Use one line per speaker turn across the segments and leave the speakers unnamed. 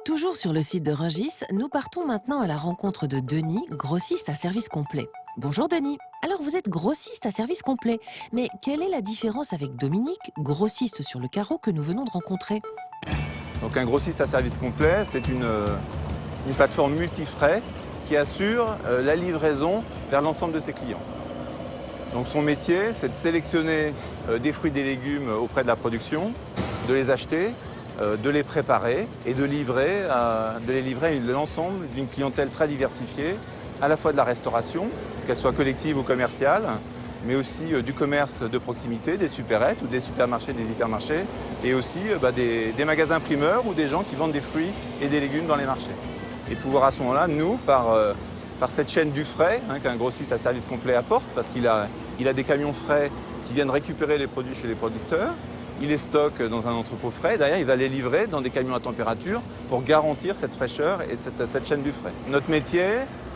Toujours sur le site de Rungis, nous partons maintenant à la rencontre de Denis, grossiste à service complet. Bonjour Denis. Alors vous êtes grossiste à service complet, mais quelle est la différence avec Dominique, grossiste sur le carreau que nous venons de rencontrer?
Donc un grossiste à service complet, c'est une plateforme multifrais qui assure la livraison vers l'ensemble de ses clients. Donc son métier, c'est de sélectionner des fruits et des légumes auprès de la production, de les acheter, de les préparer et de les livrer à l'ensemble d'une clientèle très diversifiée, à la fois de la restauration, qu'elle soit collective ou commerciale, mais aussi du commerce de proximité, des supérettes ou des supermarchés, des hypermarchés, et aussi des magasins primeurs ou des gens qui vendent des fruits et des légumes dans les marchés. Et pouvoir à ce moment-là, nous, par cette chaîne du frais, qu'un grossiste à service complet apporte, parce qu'il a des camions frais qui viennent récupérer les produits chez les producteurs, il les stocke dans un entrepôt frais, et derrière il va les livrer dans des camions à température pour garantir cette fraîcheur et cette chaîne du frais. Notre métier,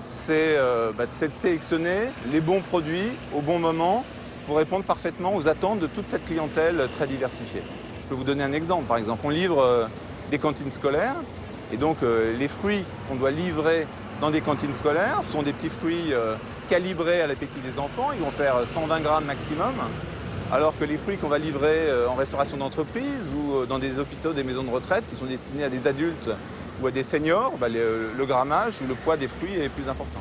c'est de sélectionner les bons produits au bon moment pour répondre parfaitement aux attentes de toute cette clientèle très diversifiée. Je peux vous donner un exemple. Par exemple, on livre des cantines scolaires et donc les fruits qu'on doit livrer dans des cantines scolaires sont des petits fruits calibrés à l'appétit des enfants. Ils vont faire 120 grammes maximum, alors que les fruits qu'on va livrer en restauration d'entreprise ou dans des hôpitaux, des maisons de retraite qui sont destinés à des adultes ou à des seniors, le grammage ou le poids des fruits est plus important.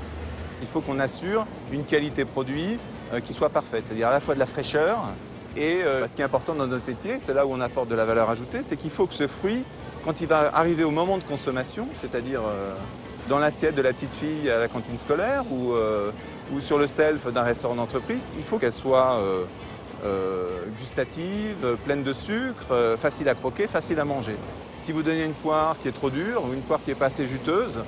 Il faut qu'on assure une qualité produit qui soit parfaite, c'est-à-dire à la fois de la fraîcheur et ce qui est important dans notre métier, c'est là où on apporte de la valeur ajoutée, c'est qu'il faut que ce fruit, quand il va arriver au moment de consommation, c'est-à-dire dans l'assiette de la petite fille à la cantine scolaire ou sur le self d'un restaurant d'entreprise, il faut qu'elle soit gustative, pleine de sucre, facile à croquer, facile à manger. Si vous donnez une poire qui est trop dure ou une poire qui n'est pas assez juteuse,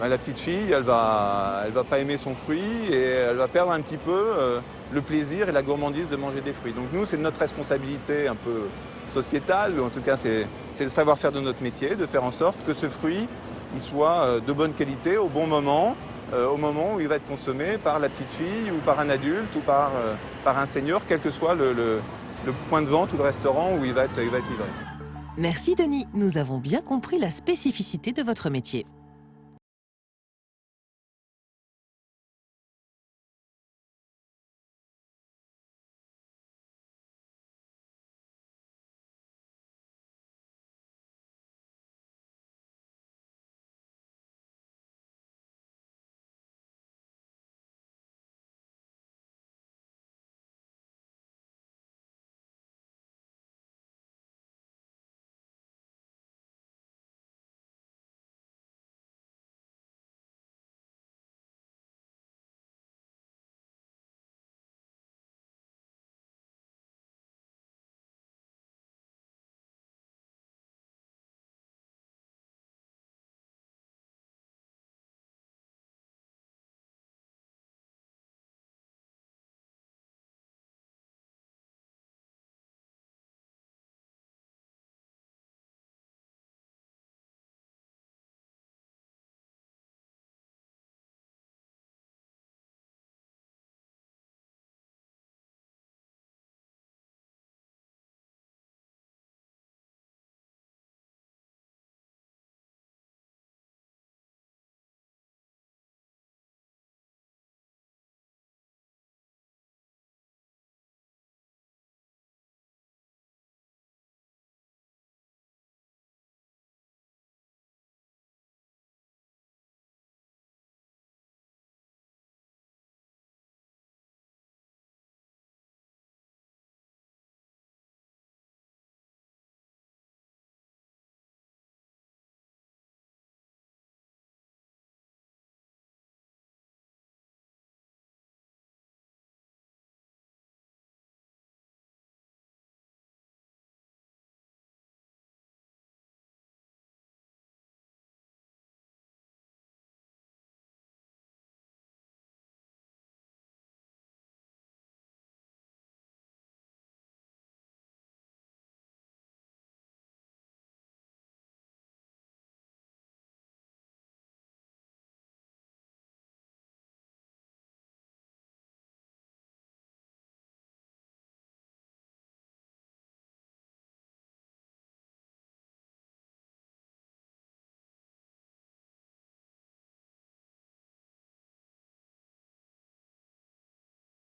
la petite fille, elle va pas aimer son fruit et elle va perdre un petit peu le plaisir et la gourmandise de manger des fruits. Donc nous, c'est notre responsabilité un peu sociétale, ou en tout cas c'est le savoir-faire de notre métier, de faire en sorte que ce fruit il soit de bonne qualité au bon moment, au moment où il va être consommé par la petite fille ou par un adulte ou par un senior, quel que soit le point de vente ou le restaurant où il va être livré.
Merci Denis, nous avons bien compris la spécificité de votre métier.